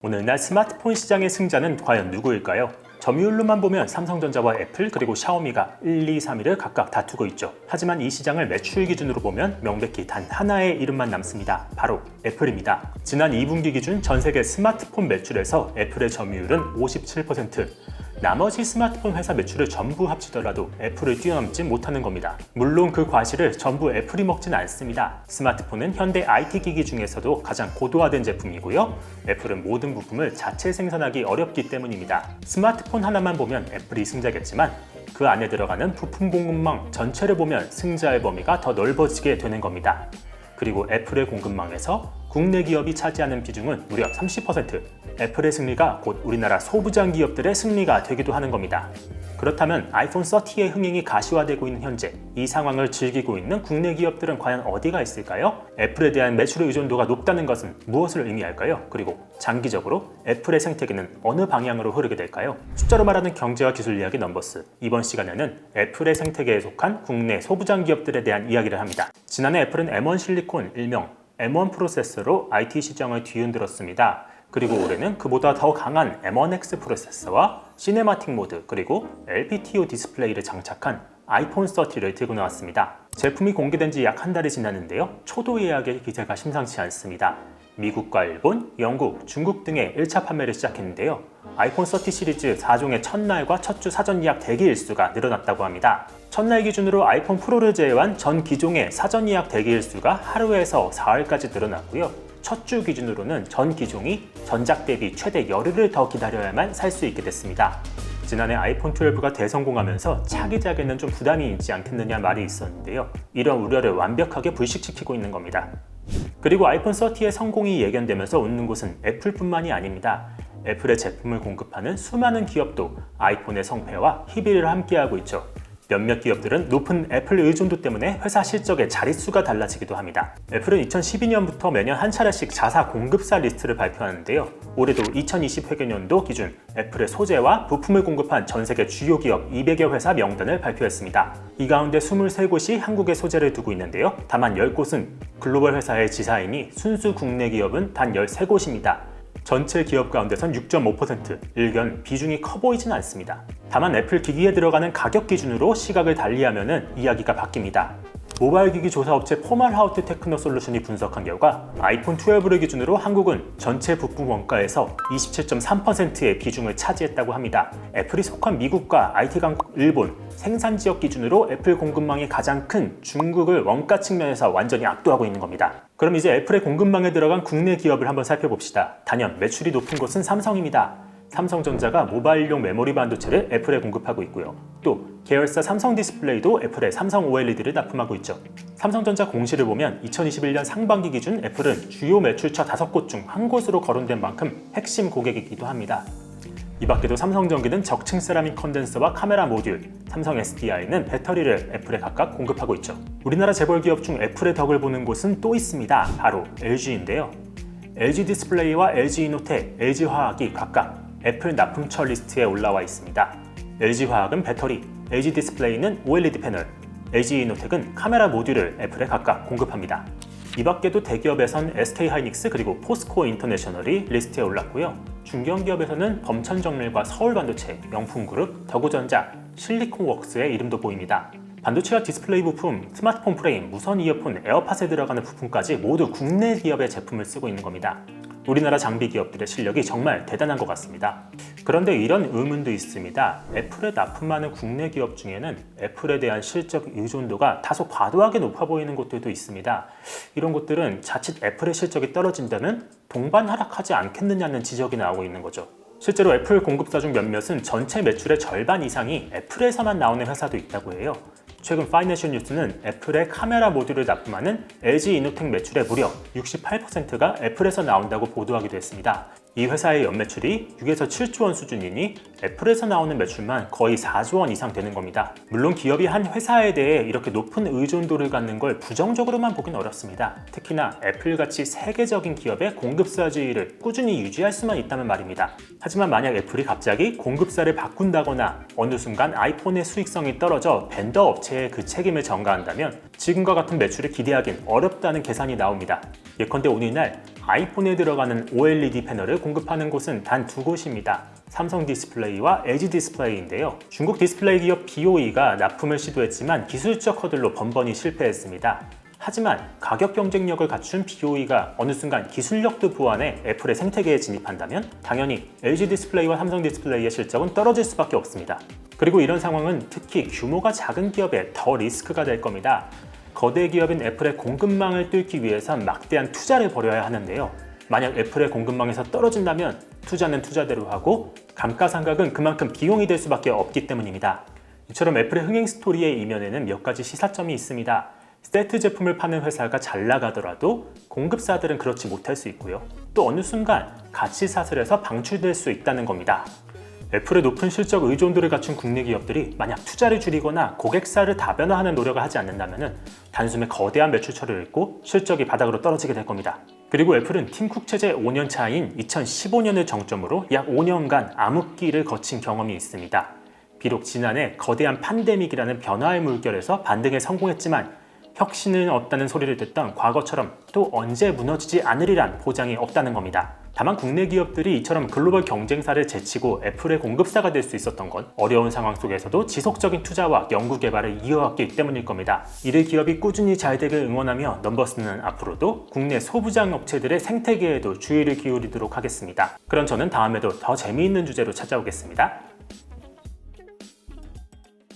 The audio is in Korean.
오늘날 스마트폰 시장의 승자는 과연 누구일까요? 점유율로만 보면 삼성전자와 애플 그리고 샤오미가 1, 2, 3위를 각각 다투고 있죠. 하지만 이 시장을 매출 기준으로 보면 명백히 단 하나의 이름만 남습니다. 바로 애플입니다. 지난 2분기 기준 전 세계 스마트폰 매출에서 애플의 점유율은 57%, 나머지 스마트폰 회사 매출을 전부 합치더라도 애플을 뛰어넘지 못하는 겁니다. 물론 그 과실을 전부 애플이 먹진 않습니다. 스마트폰은 현대 IT 기기 중에서도 가장 고도화된 제품이고요. 애플은 모든 부품을 자체 생산하기 어렵기 때문입니다. 스마트폰 하나만 보면 애플이 승자겠지만 그 안에 들어가는 부품 공급망 전체를 보면 승자의 범위가 더 넓어지게 되는 겁니다. 그리고 애플의 공급망에서 국내 기업이 차지하는 비중은 무려 30%, 애플의 승리가 곧 우리나라 소부장 기업들의 승리가 되기도 하는 겁니다. 그렇다면 아이폰 30의 흥행이 가시화되고 있는 현재 이 상황을 즐기고 있는 국내 기업들은 과연 어디가 있을까요? 애플에 대한 매출의 의존도가 높다는 것은 무엇을 의미할까요? 그리고 장기적으로 애플의 생태계는 어느 방향으로 흐르게 될까요? 숫자로 말하는 경제와 기술 이야기 넘버스. 이번 시간에는 애플의 생태계에 속한 국내 소부장 기업들에 대한 이야기를 합니다. 지난해 애플은 M1 실리콘 일명 M1 프로세서로 IT 시장을 뒤흔들었습니다. 그리고 올해는 그보다 더 강한 M1X 프로세서와 시네마틱 모드 그리고 LPTO 디스플레이를 장착한 아이폰 30를 들고 나왔습니다. 제품이 공개된 지 약 한 달이 지났는데요. 초도 예약의 기세가 심상치 않습니다. 미국과 일본, 영국, 중국 등의 1차 판매를 시작했는데요. 아이폰 30 시리즈 4종의 첫날과 첫 주 사전 예약 대기 일수가 늘어났다고 합니다. 첫날 기준으로 아이폰 프로를 제외한 전 기종의 사전 예약 대기 일수가 하루에서 4일까지 늘어났고요. 첫 주 기준으로는 전 기종이 전작 대비 최대 열흘을 더 기다려야만 살 수 있게 됐습니다. 지난해 아이폰 12가 대성공하면서 차기작에는 좀 부담이 있지 않겠느냐 말이 있었는데요. 이런 우려를 완벽하게 불식시키고 있는 겁니다. 그리고 아이폰 30의 성공이 예견되면서 웃는 곳은 애플뿐만이 아닙니다. 애플의 제품을 공급하는 수많은 기업도 아이폰의 성패와 희비를 함께하고 있죠. 몇몇 기업들은 높은 애플 의존도 때문에 회사 실적의 자릿수가 달라지기도 합니다. 애플은 2012년부터 매년 한 차례씩 자사 공급사 리스트를 발표하는데요. 올해도 2020 회계년도 기준 애플의 소재와 부품을 공급한 전 세계 주요 기업 200여 회사 명단을 발표했습니다. 이 가운데 23곳이 한국에 소재를 두고 있는데요. 다만 10곳은 글로벌 회사의 지사이니 순수 국내 기업은 단 13곳입니다. 전체 기업 가운데선 6.5%, 일견 비중이 커 보이진 않습니다. 다만 애플 기기에 들어가는 가격 기준으로 시각을 달리하면 이야기가 바뀝니다. 모바일 기기 조사 업체 포말하우트 테크노 솔루션이 분석한 결과 아이폰 12를 기준으로 한국은 전체 부품 원가에서 27.3%의 비중을 차지했다고 합니다. 애플이 속한 미국과 IT 강국 일본, 생산 지역 기준으로 애플 공급망이 가장 큰 중국을 원가 측면에서 완전히 압도하고 있는 겁니다. 그럼 이제 애플의 공급망에 들어간 국내 기업을 한번 살펴봅시다. 단연 매출이 높은 곳은 삼성입니다. 삼성전자가 모바일용 메모리 반도체를 애플에 공급하고 있고요. 또 계열사 삼성 디스플레이도 애플에 삼성 OLED를 납품하고 있죠. 삼성전자 공시를 보면 2021년 상반기 기준 애플은 주요 매출처 5곳 중 한 곳으로 거론된 만큼 핵심 고객이기도 합니다. 이 밖에도 삼성전기는 적층 세라믹 컨덴서와 카메라 모듈, 삼성 SDI는 배터리를 애플에 각각 공급하고 있죠. 우리나라 재벌 기업 중 애플의 덕을 보는 곳은 또 있습니다. 바로 LG인데요. LG 디스플레이와 LG 이노텍, LG 화학이 각각 애플 납품처 리스트에 올라와 있습니다. LG 화학은 배터리, LG 디스플레이는 OLED 패널, LG 이노텍은 카메라 모듈을 애플에 각각 공급합니다. 이 밖에도 대기업에선 SK하이닉스 그리고 포스코 인터내셔널이 리스트에 올랐고요. 중견기업에서는 범천정밀과 서울반도체, 명품그룹, 더구전자, 실리콘웍스의 이름도 보입니다. 반도체와 디스플레이 부품, 스마트폰 프레임, 무선 이어폰, 에어팟에 들어가는 부품까지 모두 국내 기업의 제품을 쓰고 있는 겁니다. 우리나라 장비 기업들의 실력이 정말 대단한 것 같습니다. 그런데 이런 의문도 있습니다. 애플에 납품하는 국내 기업 중에는 애플에 대한 실적 의존도가 다소 과도하게 높아 보이는 곳들도 있습니다. 이런 곳들은 자칫 애플의 실적이 떨어진다면 동반 하락하지 않겠느냐는 지적이 나오고 있는 거죠. 실제로 애플 공급사 중 몇몇은 전체 매출의 절반 이상이 애플에서만 나오는 회사도 있다고 해요. 최근 파이낸셜 뉴스는 애플의 카메라 모듈을 납품하는 LG 이노텍 매출의 무려 68%가 애플에서 나온다고 보도하기도 했습니다. 이 회사의 연매출이 6에서 7조 원 수준이니 애플에서 나오는 매출만 거의 4조 원 이상 되는 겁니다. 물론 기업이 한 회사에 대해 이렇게 높은 의존도를 갖는 걸 부정적으로만 보긴 어렵습니다. 특히나 애플같이 세계적인 기업의 공급사주의를 꾸준히 유지할 수만 있다면 말입니다. 하지만 만약 애플이 갑자기 공급사를 바꾼다거나 어느 순간 아이폰의 수익성이 떨어져 벤더 업체에 그 책임을 전가한다면 지금과 같은 매출을 기대하긴 어렵다는 계산이 나옵니다. 예컨대 오늘날 아이폰에 들어가는 OLED 패널을 공급하는 곳은 단 두 곳입니다. 삼성 디스플레이와 LG 디스플레이인데요. 중국 디스플레이 기업 BOE가 납품을 시도했지만 기술적 허들로 번번이 실패했습니다. 하지만 가격 경쟁력을 갖춘 BOE가 어느 순간 기술력도 보완해 애플의 생태계에 진입한다면 당연히 LG 디스플레이와 삼성 디스플레이의 실적은 떨어질 수밖에 없습니다. 그리고 이런 상황은 특히 규모가 작은 기업에 더 리스크가 될 겁니다. 거대 기업인 애플의 공급망을 뚫기 위해선 막대한 투자를 벌여야 하는데요. 만약 애플의 공급망에서 떨어진다면 투자는 투자대로 하고 감가상각은 그만큼 비용이 될 수밖에 없기 때문입니다. 이처럼 애플의 흥행 스토리의 이면에는 몇 가지 시사점이 있습니다. 세트 제품을 파는 회사가 잘 나가더라도 공급사들은 그렇지 못할 수 있고요. 또 어느 순간 가치 사슬에서 방출될 수 있다는 겁니다. 애플의 높은 실적 의존도를 갖춘 국내 기업들이 만약 투자를 줄이거나 고객사를 다변화하는 노력을 하지 않는다면 단숨에 거대한 매출처를 잃고 실적이 바닥으로 떨어지게 될 겁니다. 그리고 애플은 팀쿡 체제 5년 차인 2015년을 정점으로 약 5년간 암흑기를 거친 경험이 있습니다. 비록 지난해 거대한 팬데믹이라는 변화의 물결에서 반등에 성공했지만 혁신은 없다는 소리를 듣던 과거처럼 또 언제 무너지지 않으리란 보장이 없다는 겁니다. 다만 국내 기업들이 이처럼 글로벌 경쟁사를 제치고 애플의 공급사가 될 수 있었던 건 어려운 상황 속에서도 지속적인 투자와 연구 개발을 이어왔기 때문일 겁니다. 이를 기업이 꾸준히 잘 되길 응원하며 넘버스는 앞으로도 국내 소부장 업체들의 생태계에도 주의를 기울이도록 하겠습니다. 그럼 저는 다음에도 더 재미있는 주제로 찾아오겠습니다.